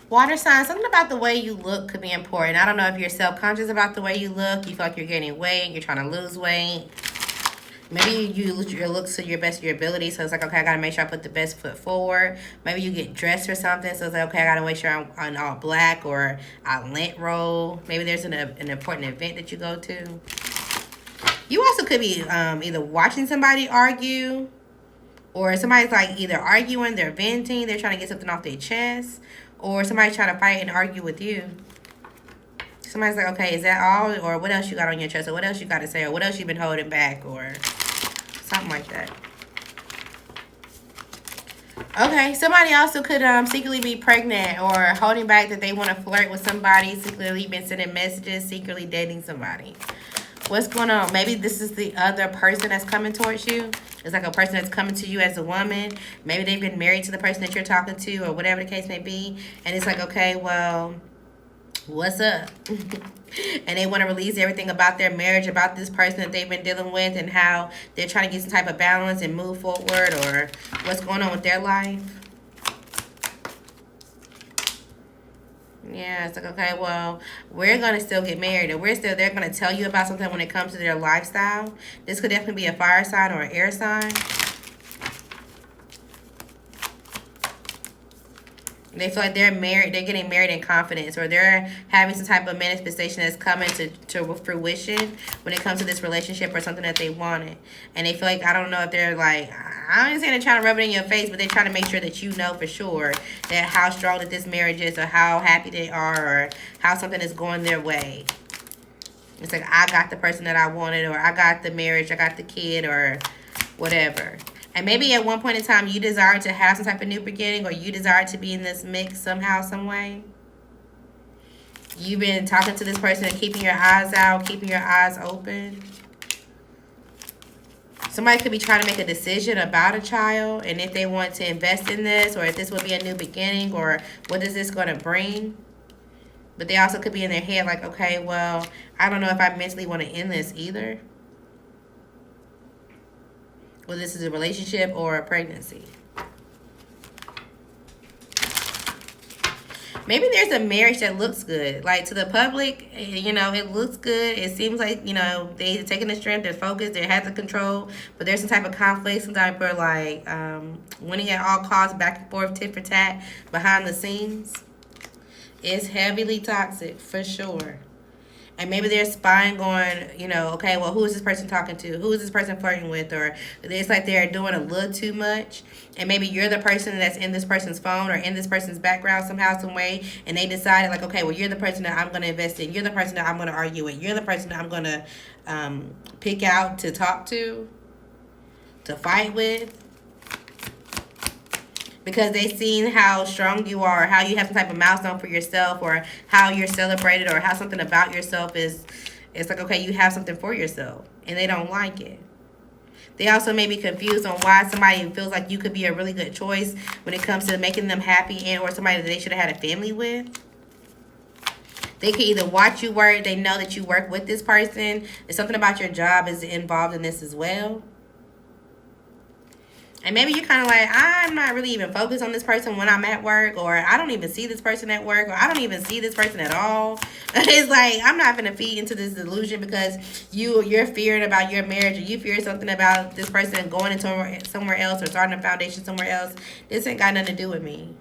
Water sign, something about the way you look could be important. I don't know if you're self-conscious about the way you look. You feel like you're gaining weight. You're trying to lose weight. Maybe you use your looks to your best of your ability. So it's like, okay, I got to make sure I put the best foot forward. Maybe you get dressed for something. So it's like, okay, I got to make sure I'm all black or I lint roll. Maybe there's an important event that you go to. You also could be either watching somebody argue, or somebody's like either arguing, they're venting, they're trying to get something off their chest, or somebody's trying to fight and argue with you. Somebody's like, okay, is that all? Or what else you got on your chest? Or what else you got to say? Or what else you've been holding back? Or something like that. Okay, somebody also could secretly be pregnant or holding back that they want to flirt with somebody, secretly been sending messages, secretly dating somebody. What's going on? Maybe this is the other person that's coming towards you. It's like a person that's coming to you as a woman. Maybe they've been married to the person that you're talking to or whatever the case may be. And it's like, okay, well, what's up? And they want to release everything about their marriage, about this person that they've been dealing with, and how they're trying to get some type of balance and move forward, or what's going on with their life. Yeah, it's like, okay, well, we're going to still get married, or they're going to tell you about something when it comes to their lifestyle. This could definitely be a fire sign or an air sign. They feel like they're married, they're getting married in confidence, or they're having some type of manifestation that's coming to fruition when it comes to this relationship or something that they wanted. And they feel like, I don't know if they're like, I ain't saying they're trying to rub it in your face, but they're trying to make sure that you know for sure that how strong that this marriage is, or how happy they are, or how something is going their way. It's like, I got the person that I wanted, or I got the marriage, I got the kid, or whatever. And maybe at one point in time, you desire to have some type of new beginning, or you desire to be in this mix somehow, some way. You've been talking to this person and keeping your eyes out, keeping your eyes open. Somebody could be trying to make a decision about a child, and if they want to invest in this, or if this will be a new beginning, or what is this going to bring. But they also could be in their head like, okay, well, I don't know if I mentally want to end this either. Whether this is a relationship or a pregnancy. Maybe there's a marriage that looks good. Like, to the public, you know, it looks good. It seems like, you know, they're taking the strength, they're focused, they have the control. But there's some type of conflict, some type of, like, winning at all costs, back and forth, tit for tat, behind the scenes. It's heavily toxic, for sure. And maybe they're spying, going, you know, okay, well, who is this person talking to? Who is this person flirting with? Or it's like they're doing a little too much. And maybe you're the person that's in this person's phone or in this person's background somehow, some way. And they decided, like, okay, well, you're the person that I'm going to invest in. You're the person that I'm going to argue with. You're the person that I'm going to pick out to talk to fight with. Because they've seen how strong you are, how you have some type of milestone for yourself, or how you're celebrated, or how something about yourself is, it's like, okay, you have something for yourself, and they don't like it. They also may be confused on why somebody feels like you could be a really good choice when it comes to making them happy, and or somebody that they should have had a family with. They can either watch you work, they know that you work with this person, and something about your job is involved in this as well. And maybe you're kind of like, I'm not really even focused on this person when I'm at work, or I don't even see this person at work, or I don't even see this person at all. It's like, I'm not going to feed into this delusion because you're fearing about your marriage, or you fear something about this person going into somewhere else, or starting a foundation somewhere else. This ain't got nothing to do with me.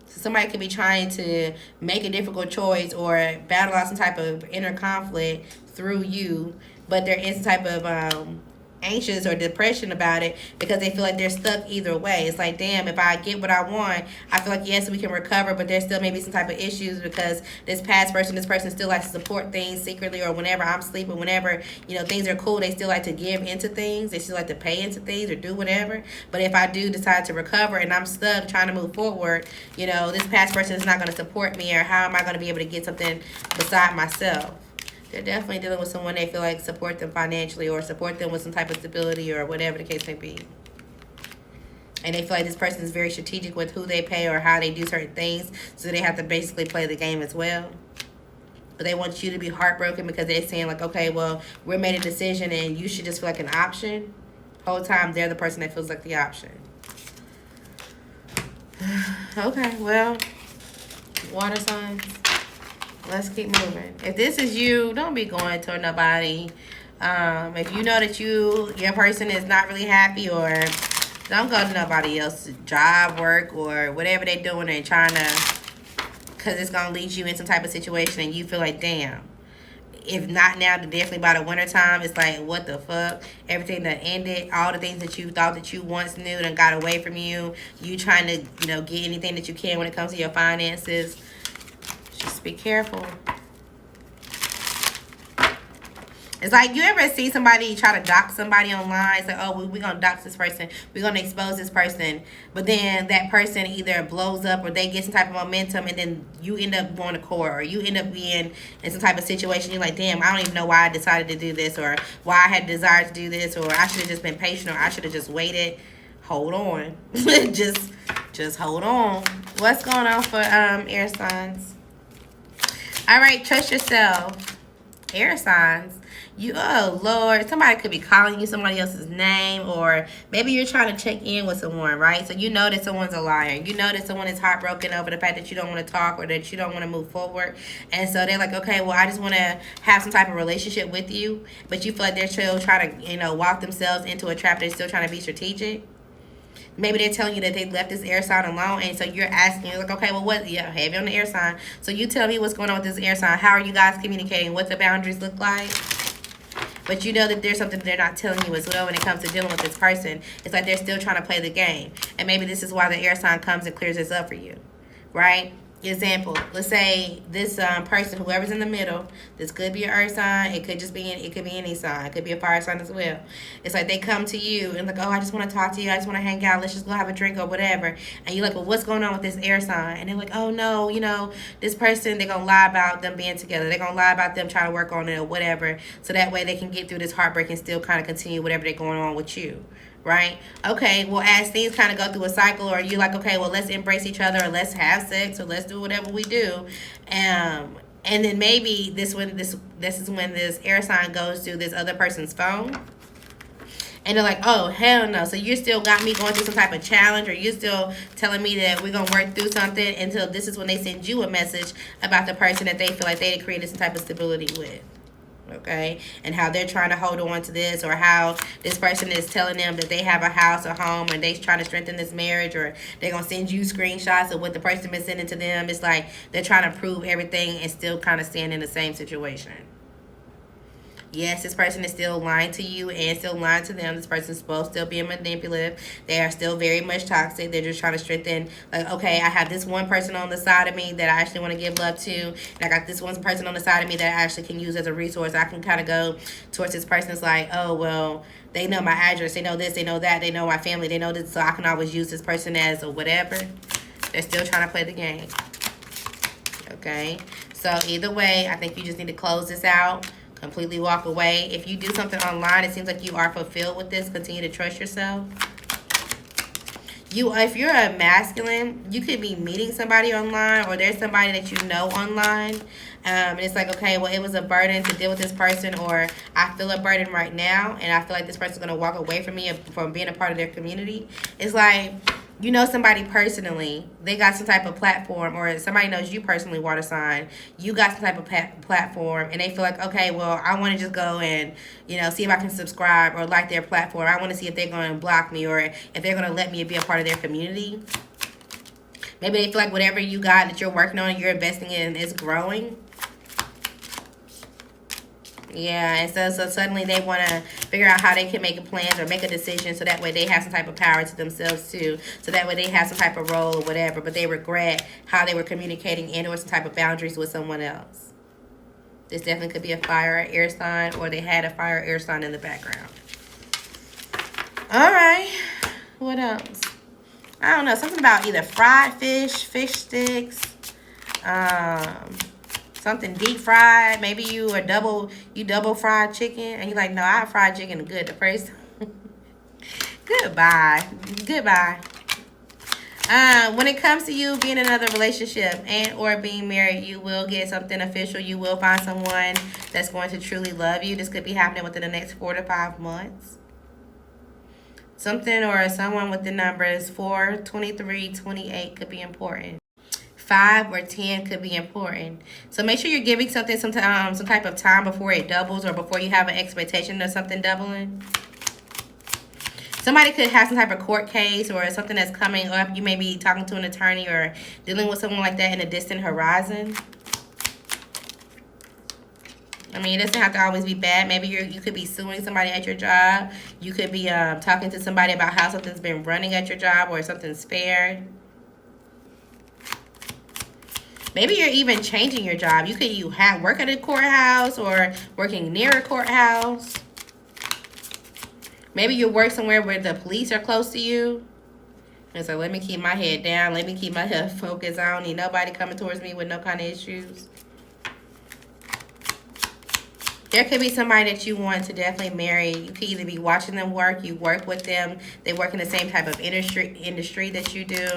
So somebody could be trying to make a difficult choice or battle out some type of inner conflict through you, but there is some type of anxious or depression about it because they feel like they're stuck either way. It's like, damn, if I get what I want, I feel like, yes, we can recover, but there's still maybe some type of issues because this person still likes to support things secretly, or whenever I'm sleeping, whenever, you know, things are cool, they still like to give into things. They still like to pay into things or do whatever. But if I do decide to recover and I'm stuck trying to move forward, you know, this past person is not going to support me, or how am I going to be able to get something beside myself? They're definitely dealing with someone they feel like support them financially, or support them with some type of stability, or whatever the case may be. And they feel like this person is very strategic with who they pay or how they do certain things, so they have to basically play the game as well. But they want you to be heartbroken because they're saying, like, okay, well, we made a decision and you should just feel like an option. The whole time they're the person that feels like the option. Okay, well, Water signs. Let's keep moving. If this is you, don't be going to nobody. If you know that your person is not really happy, or don't go to nobody else's job, work, or whatever they're doing and trying to, because it's going to lead you in some type of situation and you feel like, damn. If not now, then definitely by the winter time, it's like, what the fuck? Everything that ended, all the things that you thought that you once knew and got away from you. You trying to, get anything that you can when it comes to your finances. Just be careful. It's like, you ever see somebody try to dox somebody online? It's like, oh, we're going to dox this person. We're going to expose this person. But then that person either blows up or they get some type of momentum, and then you end up going to court, or you end up being in some type of situation. You're like, damn, I don't even know why I decided to do this, or why I had desire to do this, or I should have just been patient, or I should have just waited. Hold on. just hold on. What's going on for air signs? All right, trust yourself. Air signs. Oh Lord, somebody could be calling you somebody else's name, or maybe you're trying to check in with someone, right? So you know that someone's a liar. You know that someone is heartbroken over the fact that you don't want to talk, or that you don't want to move forward. And so they're like, okay, well, I just want to have some type of relationship with you, but you feel like they're still trying to, walk themselves into a trap. They're still trying to be strategic. Maybe they're telling you that they left this air sign alone, and so you're asking, you're like, okay, well, what? Yeah, have you on the air sign. So you tell me what's going on with this air sign. How are you guys communicating? What the boundaries look like? But you know that there's something they're not telling you as well when it comes to dealing with this person. It's like they're still trying to play the game. And maybe this is why the air sign comes and clears this up for you, right? Example, let's say this person, whoever's in the middle, this could be an earth sign, it could be any sign, it could be a fire sign as well. It's like they come to you and like, oh, I just want to talk to you, I just want to hang out, let's just go have a drink or whatever. And you're like, well, what's going on with this air sign? And they're like, oh no, this person, they're gonna lie about them being together, they're gonna lie about them trying to work on it or whatever, so that way they can get through this heartbreak and still kind of continue whatever they're going on with you. Right? Okay, well, as things kind of go through a cycle, or you're like, okay, well, let's embrace each other, or let's have sex, or let's do whatever we do. And then maybe this is when this air sign goes to this other person's phone. And they're like, oh, hell no. So you still got me going through some type of challenge, or you're still telling me that we're going to work through something, until this is when they send you a message about the person that they feel like they created some type of stability with. Okay, and how they're trying to hold on to this, or how this person is telling them that they have a house or home and they're trying to strengthen this marriage, or they're going to send you screenshots of what the person been sending to them. It's like they're trying to prove everything and still kind of staying in the same situation. Yes, this person is still lying to you and still lying to them. This person's supposed to still be manipulative. They are still very much toxic. They're just trying to strengthen, like, okay, I have this one person on the side of me that I actually want to give love to. And I got this one person on the side of me that I actually can use as a resource. I can kind of go towards this person. It's like, oh, well, they know my address. They know this. They know that. They know my family. They know this. So I can always use this person as or whatever. They're still trying to play the game. Okay? So either way, I think you just need to close this out. Completely walk away. If you do something online, it seems like you are fulfilled with this. Continue to trust yourself. If you're a masculine, you could be meeting somebody online, or there's somebody that you know online. And it's like, okay, well, it was a burden to deal with this person, or I feel a burden right now, and I feel like this person's going to walk away from me, from being a part of their community. It's like, somebody personally, they got some type of platform, or somebody knows you personally, water sign, you got some type of platform, and they feel like, okay, well, I want to just go and, see if I can subscribe or like their platform. I want to see if they're going to block me, or if they're going to let me be a part of their community. Maybe they feel like whatever you got that you're working on, you're investing in, is growing. Yeah, and so suddenly they want to figure out how they can make a plan or make a decision, so that way they have some type of power to themselves too. So that way they have some type of role or whatever, but they regret how they were communicating and or some type of boundaries with someone else. This definitely could be a fire or air sign, or they had a fire or air sign in the background. All right, what else? I don't know, something about either fried fish sticks, something deep fried. Maybe you double fried chicken, and you're like, no, I fried chicken good the first time. Goodbye. When it comes to you being in another relationship and or being married, you will get something official. You will find someone that's going to truly love you. This could be happening within the next 4 to 5 months. Something or someone with the numbers 4, 23, 28 could be important. 5 or 10 could be important. So make sure you're giving something some type of time before it doubles, or before you have an expectation of something doubling. Somebody could have some type of court case or something that's coming up. You may be talking to an attorney or dealing with someone like that in a distant horizon. I mean, it doesn't have to always be bad. Maybe you could be suing somebody at your job. You could be talking to somebody about how something's been running at your job, or something's fair. Maybe you're even changing your job. You work at a courthouse or working near a courthouse. Maybe you work somewhere where the police are close to you. And so let me keep my head down. Let me keep my head focused. I don't need nobody coming towards me with no kind of issues. There could be somebody that you want to definitely marry. You could either be watching them work, you work with them, they work in the same type of industry that you do.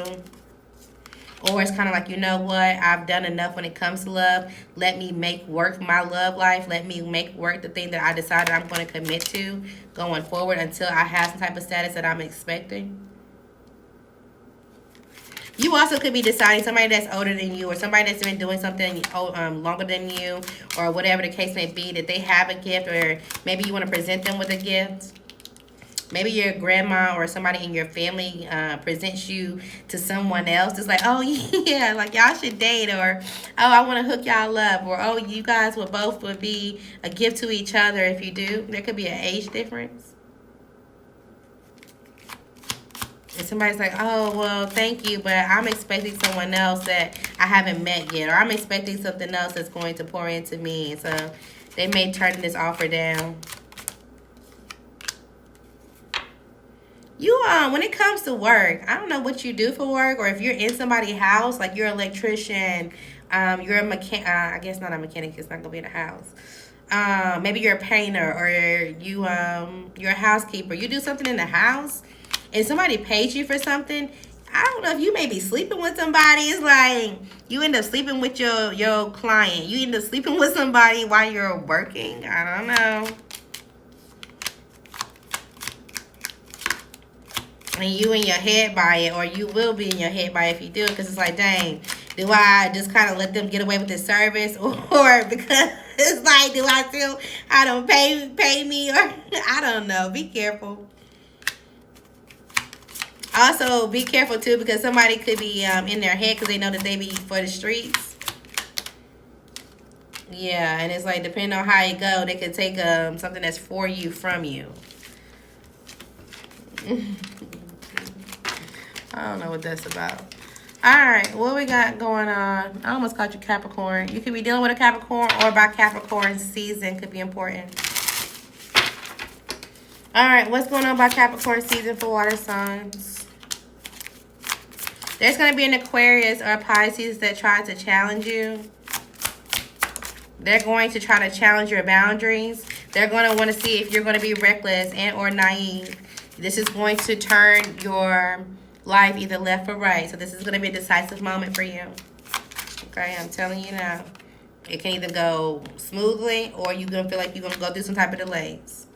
Or it's kind of like, you know what, I've done enough when it comes to love. Let me make work my love life. Let me make work the thing that I decided I'm going to commit to going forward until I have some type of status that I'm expecting. You also could be deciding somebody that's older than you, or somebody that's been doing something longer than you, or whatever the case may be, that they have a gift, or maybe you want to present them with a gift. Maybe your grandma or somebody in your family presents you to someone else. It's like, oh, yeah, like y'all should date, or, oh, I want to hook y'all up, or, oh, you guys would be a gift to each other if you do. There could be an age difference. And somebody's like, oh, well, thank you, but I'm expecting someone else that I haven't met yet, or I'm expecting something else that's going to pour into me. So they may turn this offer down. When it comes to work, I don't know what you do for work, or if you're in somebody's house, like you're an electrician, you're a mechanic. I guess not a mechanic. It's not gonna be in a house. Maybe you're a painter, or you're a housekeeper. You do something in the house, and somebody pays you for something. I don't know if you may be sleeping with somebody. It's like you end up sleeping with your client. You end up sleeping with somebody while you're working. I don't know. And you in your head by it, or you will be in your head by it if you do it, because it's like, dang, do I just kind of let them get away with this service, or because it's like, do I still, I don't pay me, or I don't know. Be careful. Also, be careful too, because somebody could be in their head because they know that they be for the streets. Yeah, and it's like, depending on how you go, they could take something that's for you from you. I don't know what that's about. Alright, what we got going on? I almost called you Capricorn. You could be dealing with a Capricorn, or by Capricorn season could be important. Alright, what's going on by Capricorn season for water signs? There's going to be an Aquarius or a Pisces that try to challenge you. They're going to try to challenge your boundaries. They're going to want to see if you're going to be reckless and or naive. This is going to turn your life either left or right. So this is going to be a decisive moment for you. Okay, I'm telling you now. It can either go smoothly, or you're going to feel like you're going to go through some type of delays.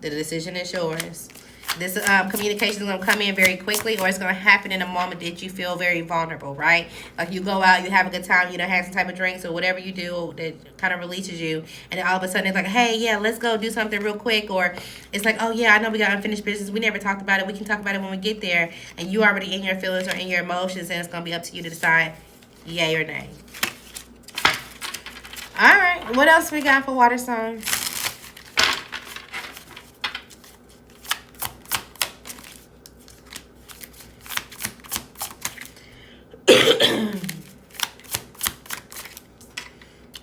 The decision is yours. This communication is going to come in very quickly, or it's going to happen in a moment that you feel very vulnerable, right? Like you go out, you have a good time, you don't have some type of drinks or whatever you do that kind of releases you. And then all of a sudden it's like, hey, yeah, let's go do something real quick. Or it's like, oh, yeah, I know we got unfinished business. We never talked about it. We can talk about it when we get there. And you already in your feelings or in your emotions, and it's going to be up to you to decide yay or nay. All right. What else we got for water signs?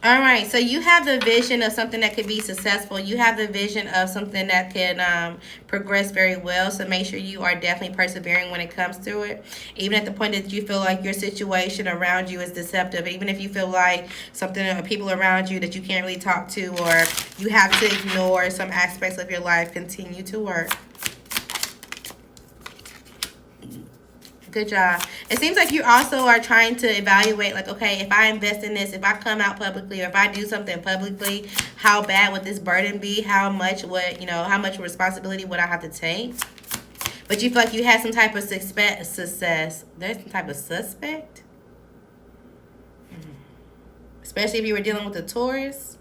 All right, so you have the vision of something that could be successful. You have the vision of something that can progress very well. So make sure you are definitely persevering when it comes to it. Even at the point that you feel like your situation around you is deceptive. Even if you feel like something or people around you that you can't really talk to, or you have to ignore some aspects of your life, continue to work. Good job. It seems like you also are trying to evaluate, like, okay, if I invest in this, if I come out publicly, or if I do something publicly, how bad would this burden be? How much responsibility would I have to take? But you feel like you had some type of success. There's some type of suspect? especially if you were dealing with a Taurus.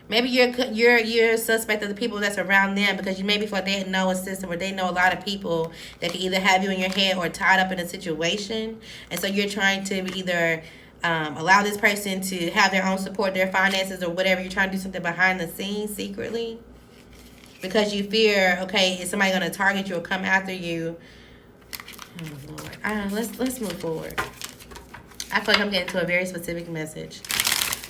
Maybe you're a suspect of the people that's around them, because you maybe feel like they know a system, or they know a lot of people that can either have you in your head or tied up in a situation. And so you're trying to either allow this person to have their own support, their finances, or whatever. You're trying to do something behind the scenes secretly, because you fear, okay, is somebody going to target you or come after you? Oh, Lord. Let's move forward. I feel like I'm getting to a very specific message.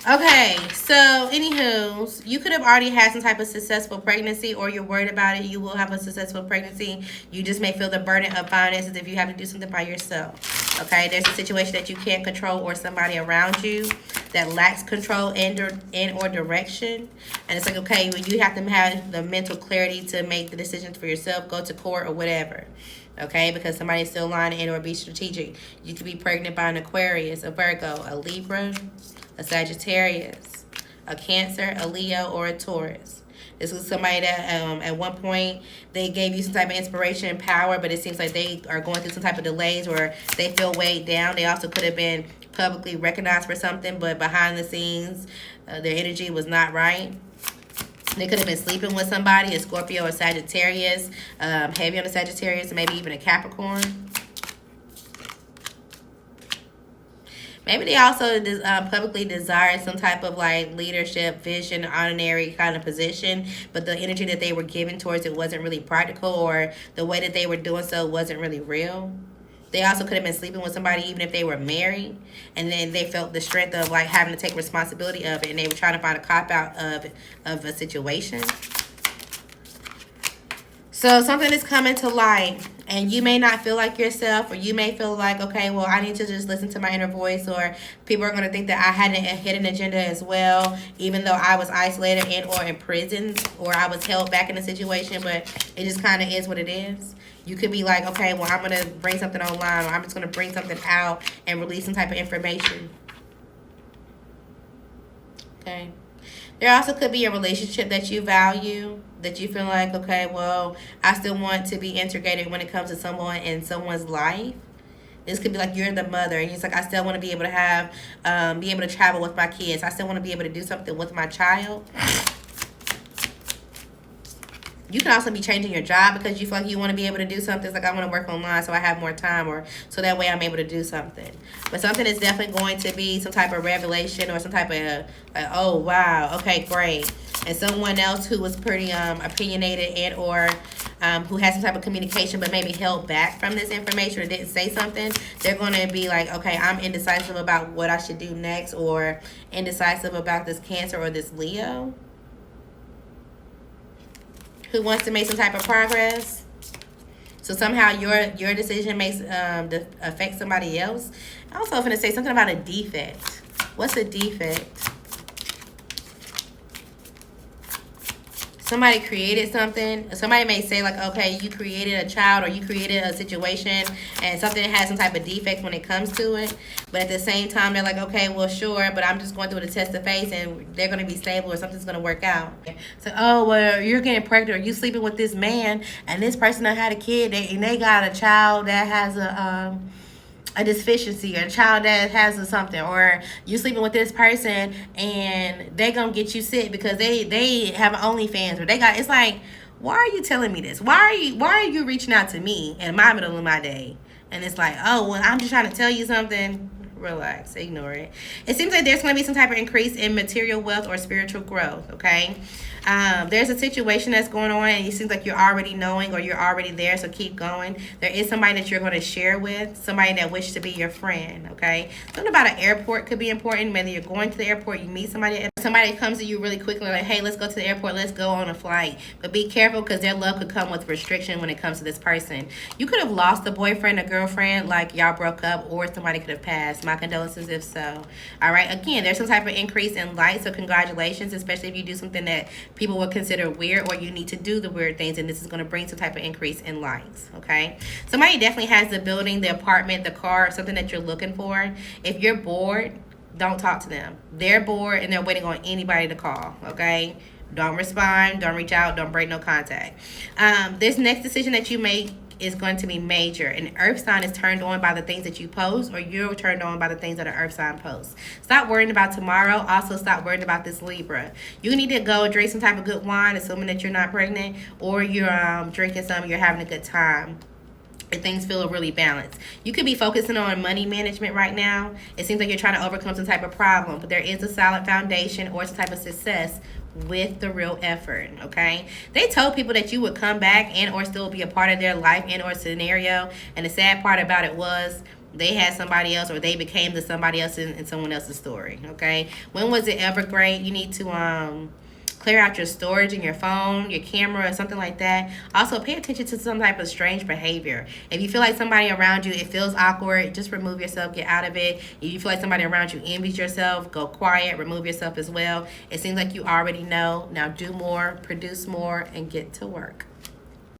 Okay, so anywho, you could have already had some type of successful pregnancy, or you're worried about it. You will have a successful pregnancy. You just may feel the burden of finances if you have to do something by yourself. Okay, there's a situation that you can't control, or somebody around you that lacks control and or direction. And it's like, okay, well, you have to have the mental clarity to make the decisions for yourself, go to court or whatever. Okay, because somebody's still lying and or be strategic. You could be pregnant by an Aquarius, a Virgo, a Libra, a Sagittarius, a Cancer, a Leo, or a Taurus. This was somebody that at one point they gave you some type of inspiration and power, but it seems like they are going through some type of delays, or they feel weighed down. They also could have been publicly recognized for something, but behind the scenes, their energy was not right. They could have been sleeping with somebody, a Scorpio or Sagittarius, heavy on the Sagittarius, maybe even a Capricorn. Maybe they also publicly desire some type of like leadership, vision, honorary kind of position, but the energy that they were giving towards it wasn't really practical, or the way that they were doing so wasn't really real. They also could have been sleeping with somebody even if they were married, and then they felt the strength of like having to take responsibility of it, and they were trying to find a cop-out of a situation. So something is coming to light, and you may not feel like yourself, or you may feel like, okay, well, I need to just listen to my inner voice, or people are going to think that I had a hidden agenda as well, even though I was isolated and or in prison, or I was held back in a situation, but it just kind of is what it is. You could be like, okay, well, I'm going to bring something online, or I'm just going to bring something out and release some type of information. Okay. There also could be a relationship that you value, that you feel like, okay, well, I still want to be integrated when it comes to someone in someone's life. This could be like you're the mother, and it's like, I still want to be able to have, be able to travel with my kids. I still want to be able to do something with my child. You can also be changing your job because you feel like you want to be able to do something. It's like, I want to work online so I have more time, or so that way I'm able to do something. But something is definitely going to be some type of revelation, or some type of like, oh, wow, okay, great. And someone else who was pretty opinionated and or who has some type of communication but maybe held back from this information or didn't say something, they're going to be like, okay, I'm indecisive about what I should do next, or indecisive about this Cancer or this Leo who wants to make some type of progress. So somehow your decision makes affect somebody else. I'm also going to say something about a defect. What's a defect? Somebody created something. Somebody may say like, okay, you created a child, or you created a situation, and something has some type of defect when it comes to it. But at the same time, they're like, okay, well, sure, but I'm just going through the test of faith, and they're going to be stable, or something's going to work out. So, oh, well, you're getting pregnant, or you sleeping with this man, and this person that had a kid, and they got a child that has a deficiency, or a child that has something, or you sleeping with this person and they gonna get you sick because they have OnlyFans, or they got, it's like, why are you telling me this? Why are you reaching out to me in my middle of my day? And it's like, oh, well, I'm just trying to tell you something. Relax, ignore it. It seems like there's going to be some type of increase in material wealth or spiritual growth, okay? There's a situation that's going on, and it seems like you're already knowing, or you're already there, so keep going. There is somebody that you're going to share with, somebody that wishes to be your friend, okay? Something about an airport could be important. Whether you're going to the airport, you meet somebody comes to you really quickly, like, hey, let's go to the airport, let's go on a flight. But be careful, because their love could come with restriction when it comes to this person. You could have lost a boyfriend, a girlfriend, like y'all broke up, or somebody could have passed. My condolences if so. All right, again, there's some type of increase in light, so congratulations, especially if you do something that people would consider weird, or you need to do the weird things, and this is going to bring some type of increase in lights, okay? Somebody definitely has the building, the apartment, the car, something that you're looking for. If you're bored, don't talk to them. They're bored and they're waiting on anybody to call, okay? Don't respond, don't reach out, don't break no contact. This next decision that you make is going to be major. And earth sign is turned on by the things that you post, or you're turned on by the things that an earth sign posts. Stop worrying about tomorrow. Also, stop worrying about this Libra. You need to go drink some type of good wine, assuming that you're not pregnant, or you're drinking some, you're having a good time. And things feel really balanced. You could be focusing on money management right now. It seems like you're trying to overcome some type of problem, but there is a solid foundation or some type of success with the real effort. Okay, they told people that you would come back and or still be a part of their life and or scenario, and the sad part about it was they had somebody else, or they became the somebody else in someone else's story. Okay, when was it ever great? You need to clear out your storage in your phone, your camera, or something like that. Also, pay attention to some type of strange behavior. If you feel like somebody around you, it feels awkward, just remove yourself, get out of it. If you feel like somebody around you envies yourself, go quiet, remove yourself as well. It seems like you already know. Now do more, produce more, and get to work.